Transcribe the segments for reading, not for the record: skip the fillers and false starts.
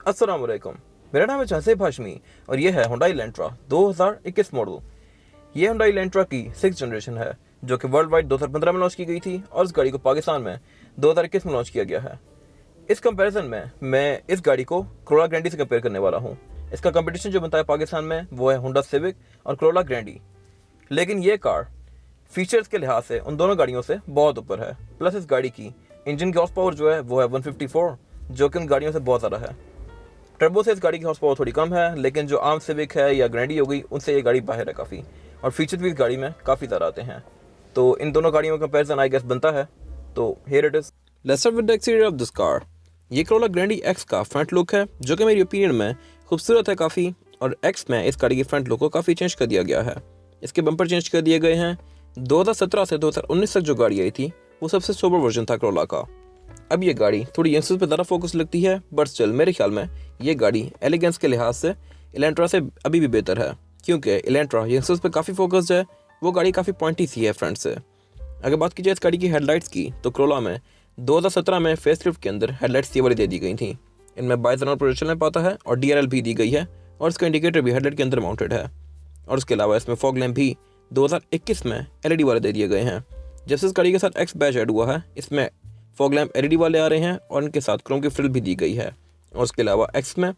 अस्सलाम वालेकुम। मेरा नाम है जहसेब हाशमी और ये है हुंडई एलेंट्रा 2021 मॉडल। ये हुंडई एलेंट्रा की 6th जनरेशन है जो कि वर्ल्ड वाइड 2015 में लॉन्च की गई थी और इस गाड़ी को पाकिस्तान में 2021 में लॉन्च किया गया है। इस कंपैरिजन में मैं इस गाड़ी को कोरोला ग्रैंडी से कंपेयर करने वाला हूँ। इसका कंपटीशन जो बनता है पाकिस्तान में वो है होंडा सिविक और कोरोला ग्रैंडी। लेकिन ये कार फीचर्स के लिहाज से उन दोनों गाड़ियों से बहुत ऊपर है। प्लस इस गाड़ी की इंजन की हॉर्स पावर जो है वो है 154, जो कि उन गाड़ियों से बहुत ज़्यादा है। टर्बो से इस गाड़ी की हॉर्स पावर थोड़ी कम है, लेकिन जो आम सिविक है या ग्रैंडी हो गई उनसे ये गाड़ी बाहर है काफ़ी, और फीचर्स भी इस गाड़ी में काफ़ी ज़्यादा आते हैं। तो इन दोनों गाड़ियों का कंपैरिजन आई गेस बनता है। तो here it is. Let's start with the exterior of this car. ये कोरोला ग्रैंडी एक्स का फ्रंट लुक है जो कि मेरी ओपिनियन में खूबसूरत है काफ़ी, और एक्स में इस गाड़ी के फ्रंट लुक को काफ़ी चेंज कर दिया गया है। इसके बम्पर चेंज कर दिए गए हैं। 2017 से 2019 तक जो गाड़ी आई थी वो सबसे सोबर वर्जन था कोरोला का। अब ये गाड़ी थोड़ी यंगस्टर्स पे ज़्यादा फोकस लगती है, बट स्टिल मेरे ख्याल में ये गाड़ी एलिगेंस के लिहाज से एलेंट्रा से अभी भी बेहतर है, क्योंकि एलेंट्रा यंगस्टर्स पे काफ़ी फोकस्ड है। वो गाड़ी काफ़ी पॉइंटी सी है फ्रंट से। अगर बात की जाए इस गाड़ी की हेडलाइट्स की, तो कोरोला में 2017 में फेसलिफ्ट के अंदर हेडलाइट्स ये वाली दे दी गई थी। इनमें बाइजोनल प्रोजेक्शन लैंप आता है और DRL भी दी गई है, और इसका इंडिकेटर भी हेडलाइट के अंदर माउंटेड है। और उसके अलावा इसमें फॉग लैंप भी 2021 में LED वाले दे दिए गए हैं। जैसे इस गाड़ी के साथ एक्स बैच ऐड हुआ है, इसमें फॉग लैंप LED वाले आ रहे हैं और इनके साथ क्रोम की फ्रिल भी दी गई है। और उसके अलावा एक्स में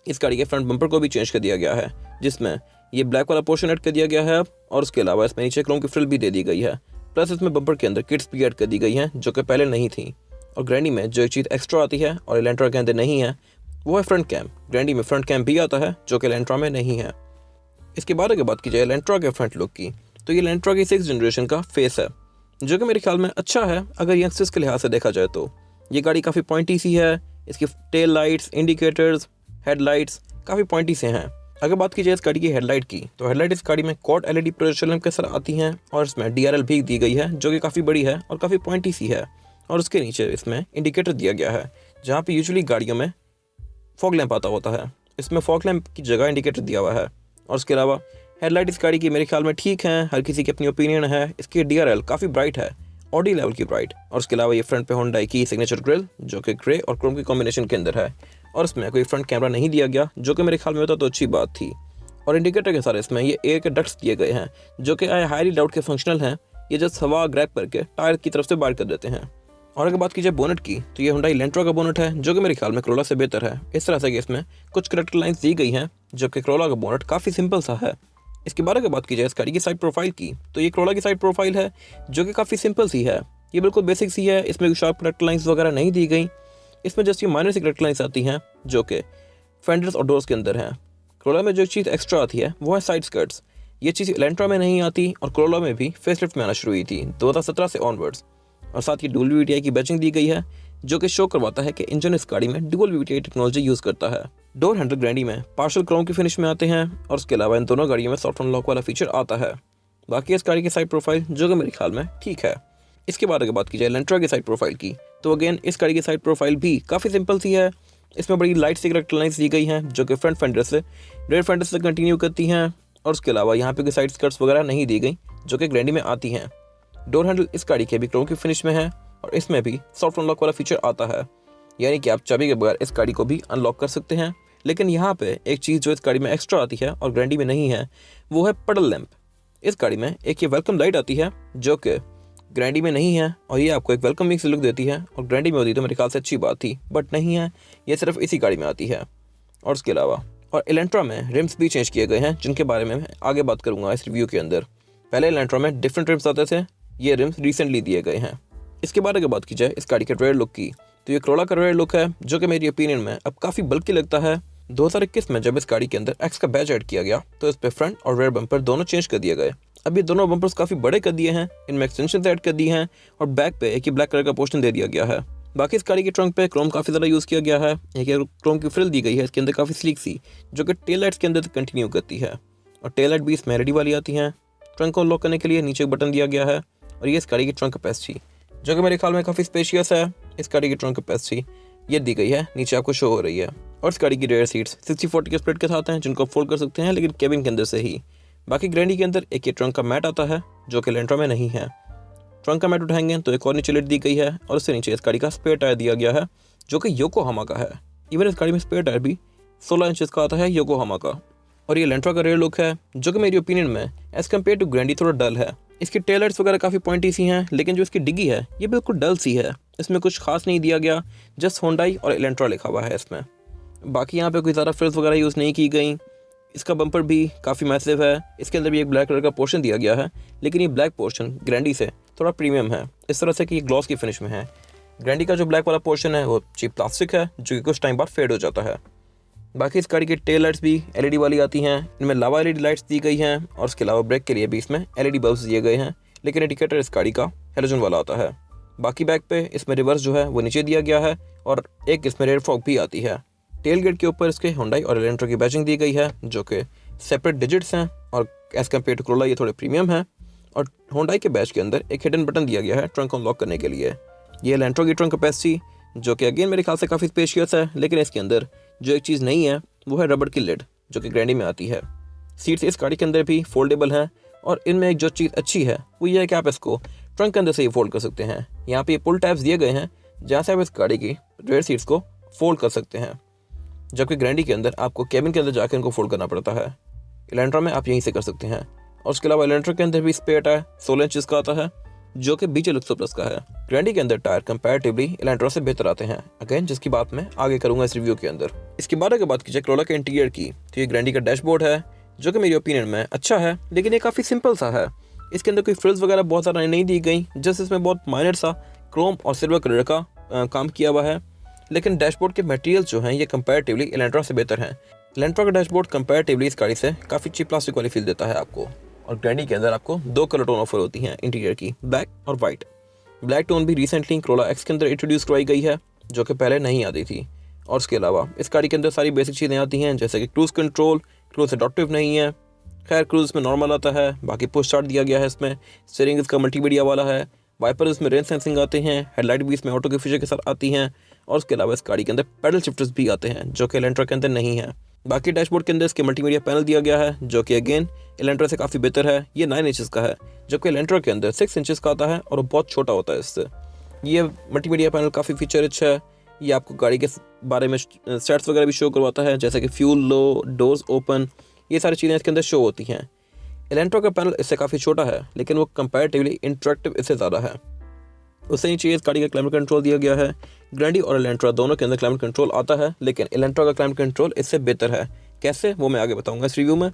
इस गाड़ी के फ्रंट बम्पर को भी चेंज कर दिया गया है, जिसमें ये ब्लैक वाला पोर्शन ऐड कर दिया गया है अब, और उसके अलावा इसमें नीचे क्रोम की फ्रिल भी दे दी गई है। प्लस इसमें बम्पर के अंदर किट्स भी ऐड कर दी गई हैं जो कि पहले नहीं थी। और ग्रैंडी में जो एक चीज़ एक्स्ट्रा आती है और एलेंट्रा के अंदर नहीं है वो है फ्रंट कैम। ग्रैंडी में फ्रंट कैम भी आता है जो कि एलेंट्रा में नहीं है। इसके बाद अगर बात की जाए एलेंट्रा के फ्रंट लुक की, तो ये एलेंट्रा की 6th जनरेशन का फेस है, जो कि मेरे ख्याल में अच्छा है अगर यंगस्टर्स के लिहाज से देखा जाए तो। ये गाड़ी काफ़ी पॉइंटी सी है। इसकी टेल लाइट्स, इंडिकेटर्स, हेडलाइट्स काफ़ी पॉइंटी से हैं। अगर बात की जाए इस गाड़ी की हेडलाइट की, तो हेडलाइट इस गाड़ी में क्वाड LED प्रोजेक्शन लैंप के साथ आती हैं, और इसमें DRL भी दी गई है जो कि काफ़ी बड़ी है और काफ़ी पॉइंटी सी है। और उसके नीचे इसमें इंडिकेटर दिया गया है, जहाँ पे यूजुअली गाड़ियों में फॉग लैंप आता होता है, इसमें फॉग लैंप की जगह इंडिकेटर दिया हुआ है। और उसके अलावा हेडलाइट इस गाड़ी की मेरे ख्याल में ठीक है, हर किसी की अपनी ओपिनियन है। इसकी DRL काफ़ी ब्राइट है, ऑडी लेवल की ब्राइट। और उसके अलावा ये फ्रंट पे होंडा की सिग्नेचर ग्रिल जो कि ग्रे और क्रोम की कॉम्बिनेशन के अंदर है, और इसमें कोई फ्रंट कैमरा नहीं दिया गया, जो कि मेरे ख्याल में होता तो अच्छी बात थी। और इंडिकेटर के साथ इसमें ये एयर के डक्ट्स दिए गए हैं जो कि आई हाईली डाउट के फंक्शनल हैं। ये जस्ट हवा ग्रैब करके टायर की तरफ से बाहर कर देते हैं। और अगर बात की जाए बोनट की, तो ये हुंडई एलेंट्रा का बोनट है जो कि मेरे ख्याल में कोरोला से बेहतर है। इस तरह से कि इसमें कुछ करेक्टर लाइन्स दी गई हैं, जबकि कोरोला का बोनट काफ़ी सिंपल सा है। इसके बाद अगर बात की जाए इस गाड़ी की साइड प्रोफाइल की, तो ये कोरोला की साइड प्रोफाइल है जो कि काफ़ी सिंपल सी है। ये बिल्कुल बेसिक सी है, इसमें शार्प करेक्टर लाइन्स वगैरह नहीं दी गई। इसमें जस्ट ये माइनर सी करेक्टर लाइन्स आती हैं जो कि फेंडर्स और डोर्स के अंदर हैं। कोरोला में जो चीज़ एक्स्ट्रा आती है वो है साइड स्कर्ट्स। ये चीज़ एलेंट्रा में नहीं आती, और कोरोला में भी फेसलिफ्ट में आना शुरू हुई थी 2017 से ऑनवर्ड्स। और साथ ही डुअल VVTi की बैचिंग दी गई है, जो कि शो करवाता है कि इंजन इस गाड़ी में डुअल VVTi टेक्नोलॉजी यूज़ करता है। डोर हैंडल ग्रैंडी में पार्शल क्रोम की फिनिश में आते हैं, और उसके अलावा इन दोनों गाड़ियों में सॉफ्ट अनलॉक वाला फीचर आता है। बाकी इस गाड़ी की साइड प्रोफाइल जो कि मेरे ख्याल में ठीक है। इसके बाद अगर बात की जाए एलेंट्रा की साइड प्रोफाइल की, तो अगेन इस गाड़ी की साइड प्रोफाइल भी काफ़ी सिंपल सी है। इसमें बड़ी लाइट सी करेक्टर लाइन्स दी गई हैं जो कि फ्रंट फेंडर से रेयर फेंडर से कंटिन्यू करती हैं, और उसके अलावा यहाँ पे कोई साइड स्कर्ट्स वगैरह नहीं दी गई जो कि ग्रैंडी में आती हैं। डोर हैंडल इस गाड़ी के भी क्रोम की फिनिश में है, और इसमें भी सॉफ्ट अनलॉक वाला फीचर आता है, यानी कि आप चाबी के बगैर इस गाड़ी को भी अनलॉक कर सकते हैं। लेकिन यहाँ पे एक चीज़ जो इस गाड़ी में एक्स्ट्रा आती है और ग्रैंडी में नहीं है वो है पडल लैंप। इस गाड़ी में एक ये वेलकम लाइट आती है जो कि ग्रैंडी में नहीं है, और ये आपको एक वेलकमिंग से लुक देती है, और ग्रैंडी में होती तो मेरे ख्याल से अच्छी बात थी, बट नहीं है, ये सिर्फ इसी गाड़ी में आती है। और उसके अलावा और एलेंट्रा में रिम्स भी चेंज किए गए हैं, जिनके बारे में मैं आगे बात करूँगा इस रिव्यू के अंदर। पहले एलेंट्रा में डिफरेंट रिम्स आते थे, ये रिम्स रिसेंटली दिए गए हैं। इसके बाद अगर बात की जाए इस गाड़ी के रेयर लुक की, तो ये कोरोला का रेयर लुक है जो कि मेरी ओपिनियन में अब काफ़ी बल्कि लगता है। 2021 में जब इस गाड़ी के अंदर एक्स का बैच ऐड किया गया, तो इस पे फ्रंट और रेयर बम्पर दोनों चेंज कर दिए गए। अब ये दोनों बम्पर्स काफ़ी बड़े कर दिए हैं, इनमें एक्सटेंशन ऐड कर दिए हैं, और बैक पे एक ही ब्लैक कलर का पोर्शन दे दिया गया है। बाकी इस गाड़ी के ट्रंक पे क्रोम काफ़ी ज़्यादा यूज़ किया गया है। एक क्रोम की फ्रिल दी गई है इसके अंदर काफ़ी स्लीक सी, जो कि टेल लाइट्स के अंदर कंटिन्यू करती है, और टेल लाइट भी इसमें LED वाली आती हैं। ट्रंक को लॉक करने के लिए नीचे एक बटन दिया गया है, और ये इस गाड़ी की ट्रंक कैपेसिटी जो कि मेरे ख्याल में काफ़ी स्पेशियस है। इस गाड़ी की ट्रंक कैपेसिटी ये दी गई है, नीचे आपको शो हो रही है। और इस गाड़ी की रेयर सीट्स 60-40 के स्प्लिट के साथ हैं, जिनको फोल्ड कर सकते हैं, लेकिन केबिन के अंदर से ही। बाकी ग्रैंडी के अंदर एक ये ट्रंक का मैट आता है जो कि एलेंट्रा में नहीं है। ट्रंक का मैट उठाएंगे तो एक और नीचे लिट दी गई है, और उससे नीचे इस गाड़ी का स्पेयर टायर दिया गया है जो कि योकोहामा का है। इवन इस गाड़ी में स्पेयर टायर भी 16 इंचेस का आता है योकोहामा का। और ये एलेंट्रा का रेयर लुक है जो कि मेरी ओपिनियन में एज कम्पेयर टू ग्रैंडी थोड़ा डल है। इसकी टेल लाइट्स वगैरह काफ़ी पॉइंटी सी हैं, लेकिन जो इसकी डिग्गी है ये बिल्कुल डल सी है। इसमें कुछ खास नहीं दिया गया, जस्ट होंडाई और एलेंट्रा लिखा हुआ है इसमें। बाकी यहाँ पे कोई ज़्यादा फ्रिल्स वगैरह यूज़ नहीं की गई। इसका बम्पर भी काफ़ी मैसिव है। इसके अंदर भी एक ब्लैक कलर का पोर्शन दिया गया है, लेकिन ये ब्लैक पोर्शन ग्रैंडी से थोड़ा प्रीमियम है, इस तरह से कि ये ग्लॉस की फिनिश में है। ग्रैंडी का जो ब्लैक वाला पोर्शन है वो चीप प्लास्टिक है, जो कि कुछ टाइम बाद फेड हो जाता है। बाकी इस गाड़ी की टेल लाइट्स भी एलईडी वाली आती हैं। इनमें लावा एलईडी लाइट्स दी गई हैं और उसके अलावा ब्रेक के लिए भी इसमें एलईडी बल्ब्स दिए गए हैं, लेकिन इंडिकेटर इस गाड़ी का हेलोजन वाला आता है। बाकी बैक पे इसमें रिवर्स जो है वो नीचे दिया गया है और एक इसमें रेयर फॉग भी आती है। टेल गेट के ऊपर इसके होंडाई और एलेंट्रा की बैजिंग दी गई है, जो कि सेपरेट डिजिट्स हैं और एज कम्पेयर टू क्रोला ये थोड़े प्रीमियम है। और होंडाई के बैच के अंदर एक हिडन बटन दिया गया है ट्रंक अनलॉक करने के लिए। ये एलेंट्रा की ट्रंक कैपेसिटी जो कि अगेन मेरे ख्याल से काफ़ी स्पेशियस है, लेकिन इसके अंदर जो एक चीज़ नहीं है वो है रबड़ की लिड, जो कि ग्रैंडी में आती है। सीट्स इस गाड़ी के अंदर भी फोल्डेबल हैं और इनमें एक जो चीज़ अच्छी है वो ये है कि आप इसको ट्रंक के अंदर से ही फोल्ड कर सकते हैं। यहाँ पे ये पुल टैब्स दिए गए हैं जहाँ से आप इस गाड़ी की रेयर सीट्स को फोल्ड कर सकते हैं, जबकि ग्रैंडी के अंदर आपको केबिन के अंदर जाकर इनको फोल्ड करना पड़ता है। एलेंट्रा में आप यहीं से कर सकते हैं। और उसके अलावा एलेंट्रा के अंदर भी स्पेयर टायर 16 इंचेस का आता है, जो कि बीजे लुक्सो प्लस का है। ग्रैंडी के अंदर टायर कंपैरेटिवली एलेंट्रा से बेहतर आते हैं, अगेन जिसकी बात मैं आगे करूंगा इस रिव्यू के अंदर। इसके बाद अगर बात कीजिए क्रोला के इंटीरियर की, तो ये ग्रैंडी का डैशबोर्ड है जो कि मेरी ओपिनियन में अच्छा है, लेकिन ये काफ़ी सिंपल सा है। इसके अंदर कोई फ्रिल्स वगैरह बहुत ज़्यादा नहीं दी गई, जस्ट इसमें बहुत माइनर सा क्रोम और सिल्वर कलर का काम किया हुआ है। लेकिन डैशबोर्ड के मटेरियल जो हैं ये कंपैरेटिवली एलेंट्रा से बेहतर हैं। एलेंट्रा का डैशबोर्ड कंपैरेटिवली इस गाड़ी से काफ़ी चीप प्लास्टिक वाली फील देता है आपको। और ग्रैंडी के अंदर आपको 2 कलर टोन ऑफर होती हैं इंटीरियर की, ब्लैक और वाइट। ब्लैक टोन भी रिसेंटली क्रोला एक्स के अंदर इंट्रोड्यूस करवाई गई है, जो कि पहले नहीं आती थी। और उसके अलावा इस गाड़ी के अंदर सारी बेसिक चीज़ें आती हैं, जैसे कि क्रूज़ कंट्रोल, क्रूज़ एडॉप्टिव नहीं है, खैर क्रूज़ में नॉर्मल आता है। बाकी पुश स्टार्ट दिया गया है इसमें, स्टीयरिंग इसका मल्टीमीडिया वाला है, वाइपर इसमें रेन सेंसिंग आते हैं, हेडलाइट भी इसमें ऑटो के फीचर के साथ आती हैं। और उसके अलावा इस गाड़ी के अंदर पैडल शिफ्टर्स भी आते हैं, जो कि एलेंट्रा के अंदर नहीं है। बाकी डैशबोर्ड के अंदर इसके मल्टीमीडिया पैनल दिया गया है, जो कि अगेन एलेंट्रा से काफ़ी बेहतर है। ये 9 इंचेस का है, जबकि एलेंट्रा के अंदर 6 इंचेस का आता है और वो बहुत छोटा होता है इससे। ये मल्टीमीडिया पैनल काफ़ी फीचर रिच है। ये आपको गाड़ी के बारे में स्टैट्स वगैरह भी शो करवाता है, जैसे कि फ्यूल लो, डोर्स ओपन, ये सारी चीज़ें इसके अंदर शो होती हैं। एलेंट्रा का पैनल इससे काफ़ी छोटा है, लेकिन वो कंपैरेटिवली इंटरेक्टिव इससे ज़्यादा है। उससे नीचे इस गाड़ी का क्लाइमेट कंट्रोल दिया गया है। ग्रैंडी और एलेंट्रा दोनों के अंदर क्लाइमेट कंट्रोल आता है, लेकिन एलेंट्रा का क्लाइमेट कंट्रोल इससे बेहतर है। कैसे, वो मैं आगे बताऊंगा इस रिव्यू में।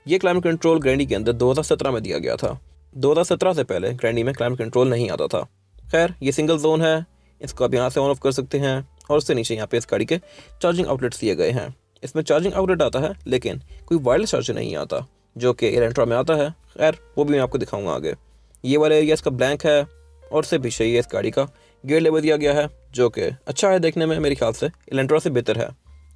ये क्लाइमेट कंट्रोल ग्रैंडी के अंदर 2017 में दिया गया था। 2017 से पहले ग्रैंडी में क्लाइमेट कंट्रोल नहीं आता था। खैर, ये सिंगल जोन है, इसको आप यहाँ से ऑन ऑफ कर सकते हैं। और उससे नीचे यहाँ पे इस गाड़ी के चार्जिंग आउटलेट्स दिए गए हैं। इसमें चार्जिंग आउटलेट आता है, लेकिन कोई वायरलेस चार्जर नहीं आता, जो कि एलेंट्रा में आता है। खैर, वो भी मैं आपको दिखाऊंगा आगे। ये वाला एरिया इसका ब्लैंक है और उससे पीछे ये इस गाड़ी का गियर लेवल दिया गया है, जो कि अच्छा है देखने में, मेरे ख्याल से एलेंट्रा से बेहतर है।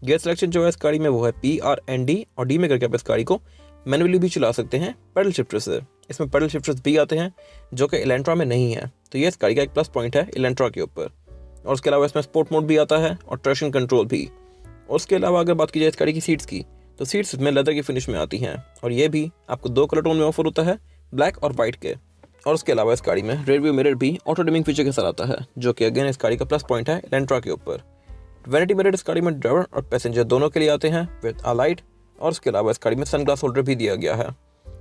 गियर सिलेक्शन जो है इस गाड़ी में वो है PRND और D में करके आप इस गाड़ी को मैनुअली भी चला सकते हैं पैडल शिफ्टर से। इसमें पैडल शिफ्टर्स भी आते हैं, जो कि एलेंट्रा में नहीं है, तो ये इस गाड़ी का एक प्लस पॉइंट है एलेंट्रा के ऊपर। और उसके अलावा इसमें स्पोर्ट मोड भी आता है और ट्रैक्शन कंट्रोल भी। और उसके अलावा अगर बात की जाए इस गाड़ी की सीट्स की, तो सीट्स इसमें लेदर की फिनिश में आती हैं और ये भी आपको 2 कलर टोन में ऑफर होता है, ब्लैक और वाइट के। और उसके अलावा इस गाड़ी में रेयर व्यू मिरर भी ऑटो डिमिंग फीचर के साथ आता है, जो कि अगेन इस गाड़ी का प्लस पॉइंट है एलेंट्रा के ऊपर। वैनिटी मिरर इस गाड़ी में ड्राइवर और पैसेंजर दोनों के लिए आते हैं विद अ लाइट। और उसके अलावा इस गाड़ी में सनग्लास होल्डर भी दिया गया है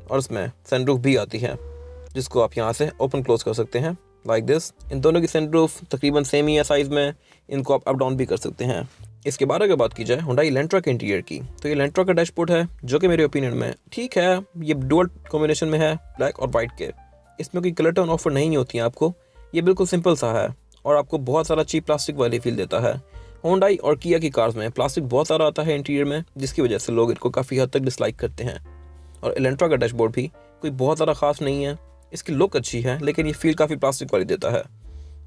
और इसमें सनरूफ भी आती है, जिसको आप यहाँ से ओपन क्लोज कर सकते हैं लाइक दिस। इन दोनों की सनरूफ तकरीबन सेम ही है साइज़ में, इनको आप अप डाउन भी कर सकते हैं। इसके बाद अगर बात की जाए हुंडई एलेंट्रा के इंटीरियर की, तो ये एलेंट्रा का डैशबोर्ड है, जो कि मेरे ओपिनियन में ठीक है। ये डुअल कॉम्बिनेशन में है, ब्लैक और वाइट के। इसमें कोई कलर टोन ऑफर नहीं होती है आपको, ये बिल्कुल सिंपल सा है और आपको बहुत सारा चीप प्लास्टिक वाली फील देता है। होंडाई और किया की कार्स में प्लास्टिक बहुत सारा आता है इंटीरियर में, जिसकी वजह से लोग इनको काफ़ी हद तक डिसलाइक करते हैं। और एलेंट्रा का डैशबोर्ड भी कोई बहुत ज़्यादा खास नहीं है, इसकी लुक अच्छी है, लेकिन ये फील काफ़ी प्लास्टिक वाली देता है।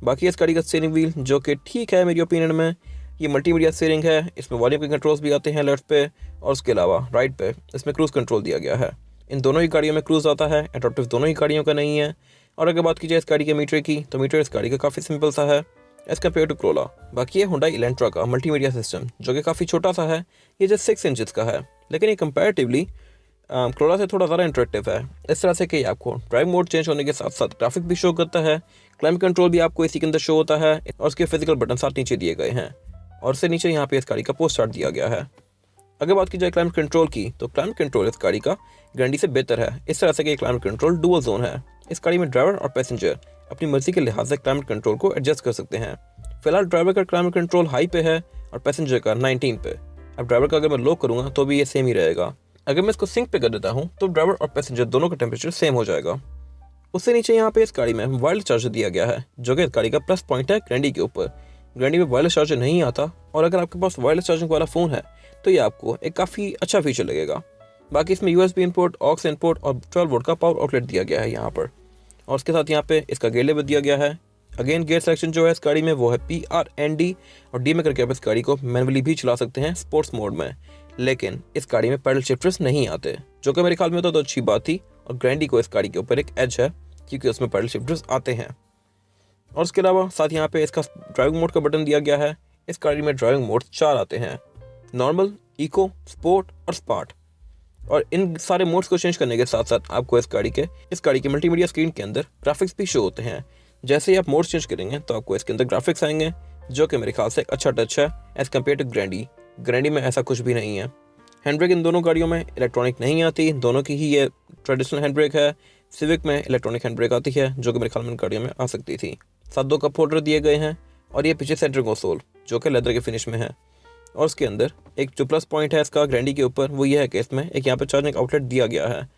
बाकी इस गाड़ी का स्टीयरिंग व्हील, जो कि ठीक है मेरी ओपिनियन में, ये मल्टीमीडिया स्टीयरिंग है। इसमें वॉल्यूम के कंट्रोल्स भी आते हैं लेफ्ट पे, और उसके अलावा राइट पे इसमें क्रूज़ कंट्रोल दिया गया है। इन दोनों ही गाड़ियों में क्रूज़ आता है, एडॉप्टिव दोनों ही गाड़ियों का नहीं है। और अगर बात की जाए इस गाड़ी के मीटर की, तो मीटर इस गाड़ी का काफ़ी सिंपल सा है एज कम्पेयर टू क्रोला। बाकी ये हुंडई एलेंट्रा का मल्टीमीडिया सिस्टम, जो कि काफ़ी छोटा सा है, ये जस्ट 6 इंचेस का है, लेकिन ये कंपैरेटिवली क्रोला से थोड़ा ज़्यादा इंटरेक्टिव है। इस तरह से कि आपको ड्राइव मोड चेंज होने के साथ साथ ग्राफिक भी शो करता है, क्लाइमेट कंट्रोल भी आपको इसी के अंदर शो होता है, और उसके फिजिकल बटन साथ नीचे दिए गए हैं। और उससे नीचे यहाँ पे इस गाड़ी का पोस्ट स्टार्ट दिया गया है। अगर बात की जाए क्लाइमेट कंट्रोल की, तो क्लाइमेट कंट्रोल इस गाड़ी का ग्रैंडी से बेहतर है, इस तरह से कि क्लाइमेट कंट्रोल डुअल जोन है। इस गाड़ी में ड्राइवर और पैसेंजर अपनी मर्जी के लिहाज से क्लाइमेट कंट्रोल को एडजस्ट कर सकते हैं। फिलहाल ड्राइवर का क्लाइमेट कंट्रोल हाई पे है और पैसेंजर का 19 पे। अब ड्राइवर का अगर मैं लो करूँगा तो भी ये सेम ही रहेगा। अगर मैं इसको सिंक पे कर देता हूँ तो ड्राइवर और पैसेंजर दोनों का टेम्परेचर सेम हो जाएगा। उससे नीचे यहाँ पे इस गाड़ी में वायरलेस चार्जर दिया गया है, जो कि इस गाड़ी का प्लस पॉइंट है ग्रैंडी के ऊपर। ग्रैंडी में वायरलेस चार्जर नहीं आता, और अगर आपके पास वायरलेस चार्जिंग वाला फ़ोन है तो ये आपको एक काफ़ी अच्छा फीचर लगेगा। बाकी इसमें USB इनपुट, ऑक्स इनपुट और 12 वोल्ट का पावर आउटलेट दिया गया है यहाँ पर, और उसके साथ यहाँ पे इसका गेयर लेवल दिया गया है। अगेन गेयर सिलेक्शन जो है इस गाड़ी में वो है PRND, और D में करके आप इस गाड़ी को मैनुअली भी चला सकते हैं स्पोर्ट्स मोड में। लेकिन इस गाड़ी में पैडल शिफ्टर्स नहीं आते, जो कि मेरे ख्याल में तो अच्छी बात थी, और ग्रैंडी को इस गाड़ी के ऊपर एक एज है क्योंकि उसमें पैडल शिफ्टर्स आते हैं। और उसके अलावा साथ यहाँ पे इसका ड्राइविंग मोड का बटन दिया गया है। इस गाड़ी में ड्राइविंग मोड 4 आते हैं, नॉर्मल, इको, स्पोर्ट और स्पार्ट। और इन सारे मोड्स को चेंज करने के साथ साथ आपको इस गाड़ी के मल्टीमीडिया स्क्रीन के अंदर ग्राफिक्स भी शो होते हैं। जैसे ही आप मोड्स चेंज करेंगे तो आपको इसके अंदर ग्राफिक्स आएंगे, जो कि मेरे ख्याल से एक अच्छा टच है एज कम्पेयर टू ग्रैंडी। ग्रैंडी में ऐसा कुछ भी नहीं है। हैंड ब्रेक इन दोनों गाड़ियों में इलेक्ट्रॉनिक नहीं आती, दोनों की ही ये ट्रेडिशनल हैंड ब्रेक है। सिविक में इलेक्ट्रॉनिक हैंड ब्रेक आती है, जो कि मेरे ख्याल में इन गाड़ियों में आ सकती थी। साथ 2 कप होल्डर दिए गए हैं, और ये पीछे सेंटर कंसोल जो कि लेदर के फिनिश में है। और उसके अंदर एक जो प्लस पॉइंट है इसका ग्रैंडी के ऊपर वो ये है कि इसमें एक यहाँ पर चार्जिंग आउटलेट दिया गया है।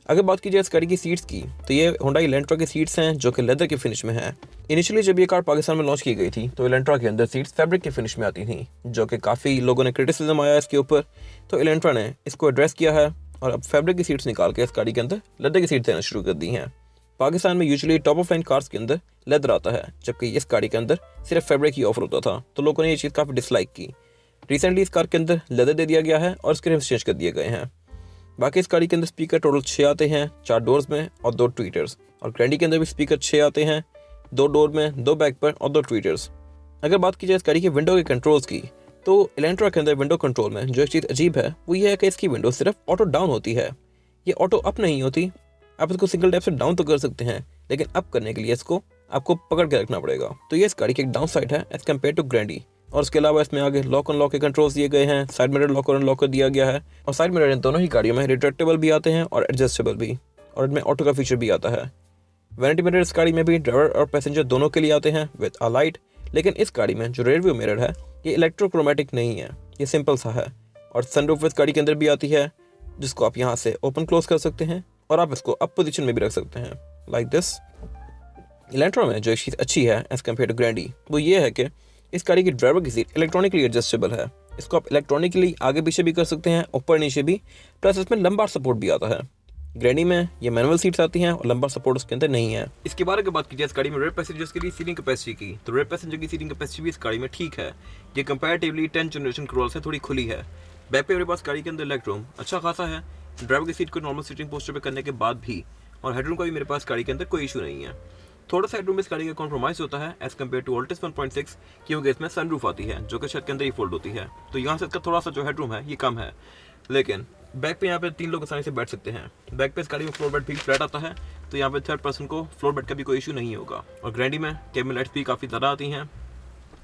अगर बात की जाए इस गाड़ी की सीट्स की, तो ये होंडा इलेंट्रा की सीट्स हैं जो कि लेदर के फिनिश में है। इनिशियली जब ये कार पाकिस्तान में लॉन्च की गई थी तो इलेंट्रा के अंदर सीट्स फैब्रिक के फिनिश में आती थी, जो कि काफ़ी लोगों ने क्रिटिसिज्म आया इसके ऊपर। तो इलेंट्रा ने इसको एड्रेस किया है और अब फैब्रिक की सीट्स निकाल के इस गाड़ी के अंदर लेदर की सीट्स देना शुरू कर दी हैं। पाकिस्तान में usually top of line cars के अंदर लेदर आता है, जबकि इस गाड़ी के अंदर सिर्फ फैब्रिक ही ऑफर होता था, तो लोगों ने ये चीज़ काफ़ी डिसलाइक की। रिसेंटली इस कार के अंदर लेदर दे दिया गया है और इसके रिम्स चेंज कर दिए गए हैं। बाकी इस गाड़ी के अंदर स्पीकर टोटल 6 आते हैं, 4 डोर्स में और 2 ट्वीटर्स। और ग्रैंडी के अंदर भी स्पीकर 6 आते हैं, 2 डोर में, 2 बैक पर और 2 ट्वीटर्स। अगर बात की जाए इस गाड़ी के विंडो के कंट्रोल्स की, तो इलेंट्रा के अंदर विंडो कंट्रोल में जो एक चीज़ अजीब है वो ये है कि इसकी विंडो सिर्फ ऑटो डाउन होती है, ये ऑटो अप नहीं होती। आप इसको सिंगल टैप से डाउन तो कर सकते हैं, लेकिन अप करने के लिए इसको आपको पकड़ के रखना पड़ेगा। तो ये इस गाड़ी की एक डाउन साइड है एज कम्पेयर टू ग्रैंडी। और उसके अलावा इसमें आगे लॉक अनलॉक के कंट्रोल्स दिए गए हैं, साइड मिरर लॉक और अनलॉक कर दिया गया है। और साइड मिरर इन दोनों ही गाड़ियों में रिट्रैक्टेबल भी आते हैं और एडजस्टेबल भी, और इनमें ऑटो का फीचर भी आता है। वैनिटी मिरर इस गाड़ी में भी ड्राइवर और पैसेंजर दोनों के लिए आते हैं विद अ लाइट। लेकिन इस गाड़ी में जो रेयर व्यू मिरर है ये इलेक्ट्रोक्रोमेटिक नहीं है, ये सिंपल सा है। और सनरूफ इस गाड़ी के अंदर भी आती है, जिसको आप यहाँ से ओपन क्लोज कर सकते हैं, और आप इसको अप पोजीशन में भी रख सकते हैं लाइक दिस। इलेंट्रा में जो एक चीज़ अच्छी है एज कम्पेयर टू ग्रैंडी वो ये है कि इस गाड़ी की ड्राइवर की सीट इलेक्ट्रॉनिकली एडजस्टेबल है। इसको आप इलेक्ट्रॉनिकली आगे पीछे भी कर सकते हैं, ऊपर नीचे भी, प्लस इसमें लंबार सपोर्ट भी आता है। ग्रैंडी में ये मैनुअल सीट्स आती हैं और लंबार सपोर्ट उसके अंदर नहीं है। इसके बारे में बात की जाए इस गाड़ी में रेयर पैसेंजर्स के लिए सीटिंग कैपेसिटी की, तो रेयर पैसेंजर की सीटिंग कैपेसिटी भी इस गाड़ी में ठीक है। ये कंपैरेटिवली 10th जनरेशन क्रोला से थोड़ी खुली है। बैक पे मेरे पास गाड़ी के अंदर लेग रूम अच्छा खासा है, ड्राइवर की सीट को नॉर्मल सीटिंग पोस्टर पे करने के बाद भी, और हेडरूम का भी मेरे पास गाड़ी के अंदर कोई इशू नहीं है। थोड़ा सा हेडरूम इस गाड़ी का कॉम्प्रोमाइज होता है एज कम्पेयर टू ऑल्टिस 1.6, क्योंकि इसमें सनरूफ आती है जो कि छत के अंदर ही फोल्ड होती है, तो यहाँ से इसका थोड़ा सा जो हेडरूम है ये कम है। लेकिन बैक पे यहाँ पे 3 लोग आसानी से बैठ सकते हैं। बैक पे इस गाड़ी में फ्लोर बेड भी फ्लैट आता है, तो यहाँ पे 3rd पर्सन को फ्लोर बेड का भी कोई इशू नहीं होगा। और ग्रैंडी में कैबिन लाइट्स भी काफ़ी ज़्यादा आती हैं,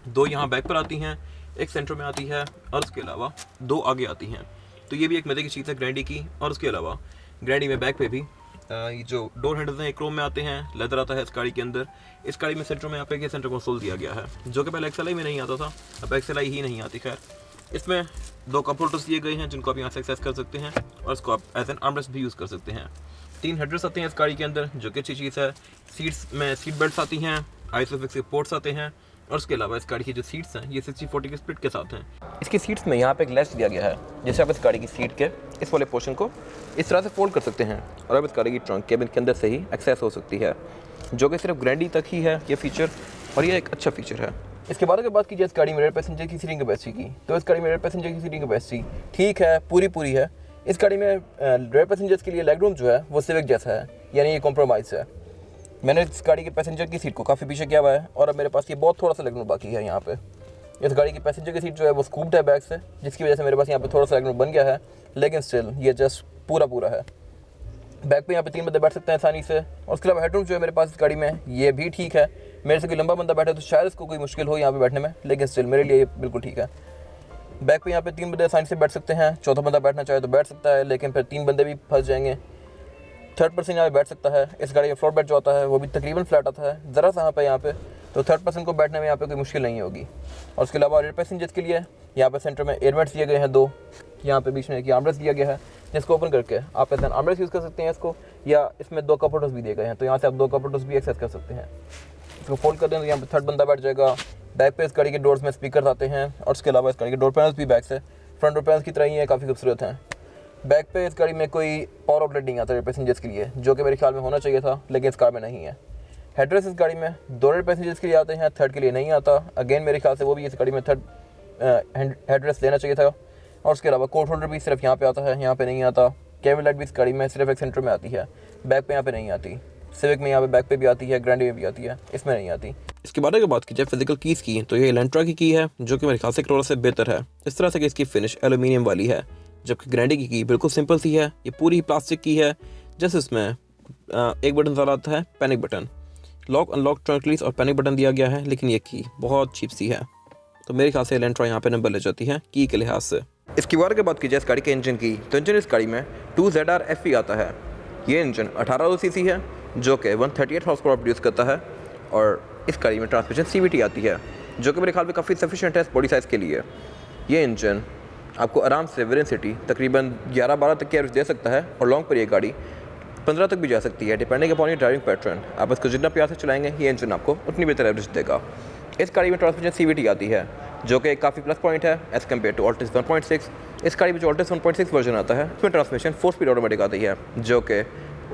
2 यहाँ बैक पर आती हैं, 1 सेंटर में आती है, और उसके अलावा 2 आगे आती हैं। तो ये भी एक मजे की चीज़ है ग्रैंडी की। और उसके अलावा ग्रैंडी में बैक पे भी ये जो डोर हैंडल्स हैं क्रोम में आते हैं, लेदर आता है इस गाड़ी के अंदर। इस गाड़ी में सेंटर में यहाँ पे सेंटर कंसोल दिया गया है, जो कि पहले XLI में नहीं आता था, अब XLI ही नहीं आती। खैर इसमें 2 कप होल्डर्स दिए गए हैं जिनको आप यहाँ से एक्सेस कर सकते हैं, और इसको आप एज एन आर्मरेस्ट भी यूज़ कर सकते हैं। 3 हेडरेस्ट आते हैं इस गाड़ी के अंदर, जो कि अच्छी चीज़ है। सीट्स में सीट बेल्ट आती हैं, आइसोफिक्स के पोर्ट्स आते हैं, और उसके अलावा इस गाड़ी की जो सीट्स हैं ये 60-40 के स्प्लिट के साथ हैं। इसकी सीट्स में यहाँ पे एक लेस दिया गया है, जैसे आप इस गाड़ी की सीट के इस वाले पोर्शन को इस तरह से फोल्ड कर सकते हैं, और अब इस गाड़ी की ट्रंक केबिन के अंदर से ही एक्सेस हो सकती है, जो कि सिर्फ ग्रैंडी तक ही है ये फीचर, और ये एक अच्छा फीचर है। इसके बाद अगर बात की जाए इस गाड़ी में रेयर पैसेंजर की सीटिंग कैपेसिटी की, तो इस गाड़ी में रेयर पैसेंजर की सीटिंग कैपेसिटी ठीक है, पूरी है। इस गाड़ी में रेयर पैसेंजर्स के लिए लेग रूम जो है वो सिविक जैसा है, यानी ये कॉम्प्रोमाइज़ है। मैंने इस गाड़ी के पैसेंजर की सीट को काफ़ी पीछे किया हुआ है, और अब मेरे पास ये बहुत थोड़ा सा लेग रूम बाकी है यहाँ पे। इस गाड़ी की पैसेंजर की सीट जो है वो स्कूप्ड है बैक से, जिसकी वजह से मेरे पास यहाँ पे थोड़ा सा लेग रूम बन गया है, लेकिन स्टिल ये जस्ट पूरा है। बैक पे यहाँ पे 3 बंदे बैठ सकते हैं आसानी से। और उसके अलावा हेडरूम जो है मेरे पास इस गाड़ी में ये भी ठीक है। मेरे से कोई लंबा बंदा बैठे तो शायद इसको कोई मुश्किल हो यहाँ पे बैठने में, लेकिन स्टिल मेरे लिए बिल्कुल ठीक है। बैक पे यहाँ पे 3 बंदे आसानी से बैठ सकते हैं, चौथा बंदा बैठना चाहे तो बैठ सकता है, लेकिन फिर 3 बंदे भी फंस जाएंगे। थर्ड पर्सन यहाँ पे बैठ सकता है। इस गाड़ी का फ्लोर बेड जो आता है वो भी तकरीबन फ्लैट आता है, ज़रा सा यहाँ पे तो थर्ड पर्सन को बैठने में यहाँ पे कोई मुश्किल नहीं होगी। और उसके अलावा रेयर पैसेंजर्स के लिए यहाँ पे सेंटर में एयरवेंट्स दिए गए हैं 2, यहाँ पे बीच में एक आर्मरेस्ट दिया गया है जिसको ओपन करके आप एज एन आर्मरेस्ट यूज़ कर सकते हैं इसको, या इसमें 2 कप होल्डर्स भी दिए गए हैं, तो यहाँ से आप 2 कप होल्डर्स भी एक्सेस कर सकते हैं। इसको फोल्ड कर दें तो यहाँ पे थर्ड बंदा बैठ जाएगा। बैक पे इस गाड़ी के डोर्स में स्पीकर आते हैं और उसके अलावा इस गाड़ी के डोर पैनल्स भी बैक से फ्रंट डोर पैनल्स की तरह ही है, काफ़ी खूबसूरत हैं। बैक पे इस गाड़ी में कोई पावर आउटलेट नहीं आता रेयर पैसेंजर्स के लिए, जो कि मेरे ख्याल में होना चाहिए था, लेकिन इस कार में नहीं है। हेडरेस्ट इस गाड़ी में 2 रेयर पैसेंजर्स के लिए आते हैं, थर्ड के लिए नहीं आता। अगेन मेरे ख्याल से वो भी इस गाड़ी में थर्ड हेडरेस्ट देना चाहिए था। और उसके अलावा कोट होल्डर भी सिर्फ यहाँ पे आता है, यहाँ पे नहीं आता। कैबिन लाइट भी इस गाड़ी में सिर्फ एक सेंटर में आती है, बैक पे यहाँ पे नहीं आती। सिविक में यहाँ पे बैक पे भी आती है, ग्रैंडी में भी आती है, इसमें नहीं आती। इसके बारे में बात की जाए फिजिकल कीज़ की, तो ये एलेंट्रा की है जो कि मेरे ख्याल से करोड़ा से बेहतर है, इस तरह से कि इसकी फिनिश एल्यूमिनियम वाली है, जबकि ग्रैंडी की बिल्कुल सिंपल सी है। ये पूरी प्लास्टिक की है, जैसे इसमें एक बटन ज़्यादा आता है, panic button, lock unlock trunk release और पैनिक बटन दिया गया है, लेकिन ये की बहुत चीप सी है, तो मेरे ख्याल से एलेंट्रा यहाँ पे नंबर ले जाती है की के लिहाज से। इसके बारे में बात की जाए इस गाड़ी के इंजन की, तो इंजन इस गाड़ी में 2ZR FE आता है। ये इंजन 1800 सीसी है जो कि 138 हॉर्स पावर प्रोड्यूस करता है, और इस गाड़ी में ट्रांसमिशन CVT आती है जो कि मेरे ख्याल में काफ़ी सफिशिएंट है इस बॉडी साइज़ के लिए। ये इंजन आपको आराम से विद इन सिटी तकरीबन 11-12 तक की एवरेज दे सकता है, और लॉन्ग पर ये गाड़ी 15 तक भी जा सकती है, depending upon your driving pattern. आप इसको जितना प्यार से चलाएंगे ये इंजन आपको उतनी बेहतर एवरेज देगा। इस गाड़ी में ट्रांसमिशन CVT आती है जो कि काफ़ी प्लस पॉइंट है एज़ कम्पेयर टू ऑल्टिस 1.6। इस गाड़ी में जो ऑल्टिस 1.6 वर्जन आता है उसमें ट्रांसमिशन 4 स्पीड ऑटोमेटिक आती है, जो कि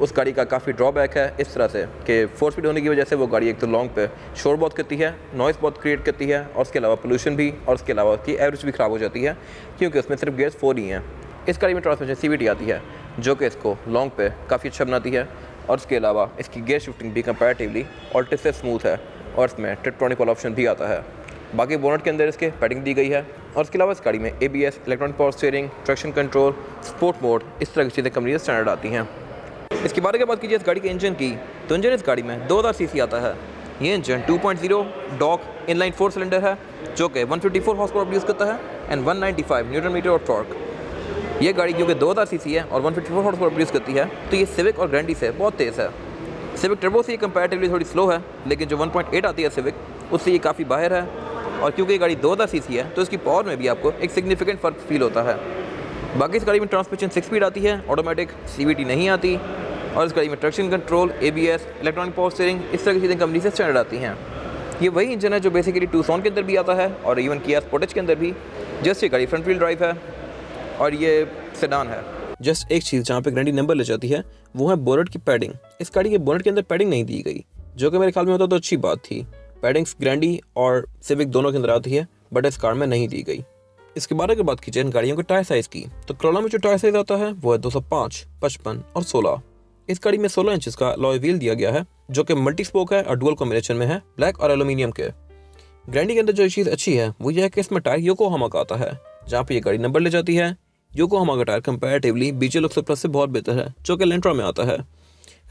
उस गाड़ी का काफ़ी ड्रॉबैक है, इस तरह से कि 4 स्पीड होने की वजह से वो गाड़ी एक तो लॉन्ग पे शोर बहुत करती है, नॉइस बहुत क्रिएट करती है, और उसके अलावा पोल्यूशन भी, और उसके अलावा उसकी एवरेज भी ख़राब हो जाती है क्योंकि उसमें सिर्फ गियर्स 4 ही हैं। इस गाड़ी में ट्रांसमिशन CVT आती है जो कि इसको लॉन्ग पे काफ़ी अच्छा बनाती है, और उसके अलावा इसकी गियर शिफ्टिंग भी कंपैरेटिवली ऑल्टिस से स्मूथ है, और इसमें ट्रिप्टॉनिक वाला ऑप्शन भी आता है। बाकी बोनट के अंदर इसके पैडिंग दी गई है, और उसके अलावा इस गाड़ी में ABS, electronic power steering, traction control, sport mode, इस तरह की चीज़ें कंपनी से स्टैंडर्ड आती हैं। इसके बारे में बात कीजिए इस गाड़ी के इंजन की, तो इंजन इस गाड़ी में 2000 सीसी आता है। ये इंजन 2.0 डॉक इनलाइन 4 सिलेंडर है जो कि 154 हॉर्स पावर प्रोड्यूस करता है एंड 195 न्यूटन मीटर और टॉर्क। ये गाड़ी क्योंकि 2000 सीसी है और 154 हॉर्स पावर प्रोड्यूस करती है, तो ये सिविक और ग्रैंडी से बहुत तेज़ है। सिविक टर्बो से ये कंपैरेटिवली थोड़ी स्लो है, लेकिन जो 1.8 आती है सिविक उससे ये काफ़ी बाहर है, और क्योंकि ये गाड़ी 2000 सीसी है तो इसकी पावर में भी आपको एक सिग्निफिकेंट फ़र्क फील होता है। बाकी इस गाड़ी में ट्रांसमिशन 6 स्पीड आती है, ऑटोमेटिक, CVT नहीं आती, और इस गाड़ी में traction control, ABS, electronic power steering, इस तरह की चीज़ें कंपनी से स्टैंडर्ड आती हैं। ये वही इंजन है जो बेसिकली टूसॉन के अंदर भी आता है और इवन किया स्पोर्टेज के अंदर भी। जस्ट ये गाड़ी फ्रंट व्हील ड्राइव है और ये सेडान है। जस्ट एक चीज़ जहाँ पे ग्रैंडी नंबर ले जाती है वो है बोनट की पैडिंग। इस गाड़ी के बोनट के अंदर पैडिंग नहीं दी गई, जो कि मेरे ख्याल में होता तो अच्छी बात थी। पैडिंग्स ग्रैंडी और सिविक दोनों के अंदर आती है, बट इस कार में नहीं दी गई। इसके बारे में बात कीजिए इन गाड़ियों के टायर साइज़ की, तो करोला में जो टायर साइज़ आता है वो है 205, 55 और 16। इस गाड़ी में 16 इंचेस का अलॉय व्हील दिया गया है जो कि मल्टी स्पोक है और डुअल कॉम्बिनेशन में है, ब्लैक और एल्यूमिनियम के। ग्रैंडी के अंदर जो चीज़ अच्छी है वो यह है कि इसमें टायर योकोहामा का आता है, जहाँ पे ये गाड़ी नंबर ले जाती है। योकोहामा का tyre comparatively BJ looks plus से बहुत बेहतर है, जो कि एलेंट्रा में आता है।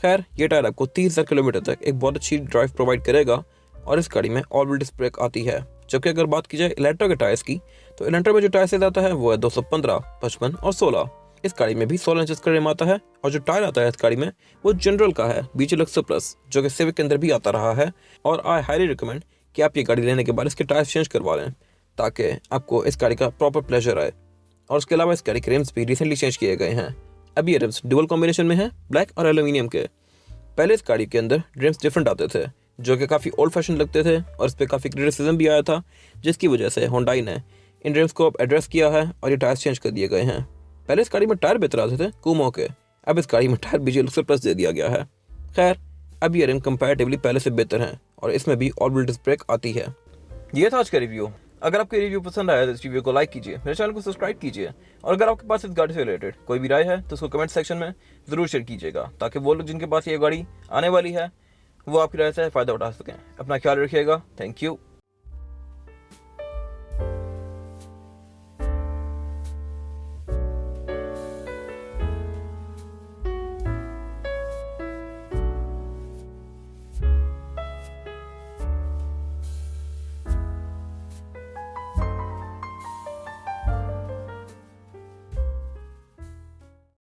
खैर, ये टायर आपको 30,000 किलोमीटर तक एक बहुत अच्छी ड्राइव प्रोवाइड करेगा, और इस गाड़ी में ऑल व्हील डिस्क ब्रेक आती है। जबकि अगर बात की जाए इलेंट्रा के टायर्स की, तो इलेंट्रा में जो टायर साइज आता है वो है 215, 55 और 16। इस गाड़ी में भी 16 इंचेस का रिम आता है, और जो टायर आता है इस गाड़ी में वो जनरल का है, BJ लुक्स प्लस, जो कि सिविक के अंदर भी आता रहा है। और आई हाईली रिकमेंड कि आप ये गाड़ी लेने के बाद इसके टायर चेंज करवा लें, ताकि आपको इस गाड़ी का प्रॉपर प्लेजर आए। और उसके अलावा इस गाड़ी के रिम्स भी रिसेंटली चेंज किए गए हैं। अभी ये रिम्स डुअल कॉम्बिनेशन में है, ब्लैक और एल्यूमिनियम के। पहले इस गाड़ी के अंदर रिम्स डिफरेंट आते थे, जो कि काफ़ी ओल्ड फैशन लगते थे, और इस पर काफ़ी क्रिटिसिज्म भी आया था, जिसकी वजह से होंडाई ने इन रिम्स को अब एड्रेस किया है और ये टायर चेंज कर दिए गए हैं। पहले इस गाड़ी में टायर बेहतर आते थे कुमो के, अब इस गाड़ी में टायर BJ लुक्स प्लस दे दिया गया है। खैर, अब ये रिम कंपैरेटिवली पहले से बेहतर हैं, और इसमें भी ऑल व्हील डिस्क ब्रेक आती है। ये था आज का रिव्यू। अगर आपको रिव्यू पसंद आया तो इस वीडियो को लाइक कीजिए, मेरे चैनल को सब्सक्राइब कीजिए, और अगर आपके पास इस गाड़ी से रिलेटेड कोई भी राय है तो उसको कमेंट सेक्शन में ज़रूर शेयर कीजिएगा, ताकि वो लोग जिनके पास ये गाड़ी आने वाली है वो आपकी राय से फ़ायदा उठा सकें। अपना ख्याल रखिएगा। Thank you.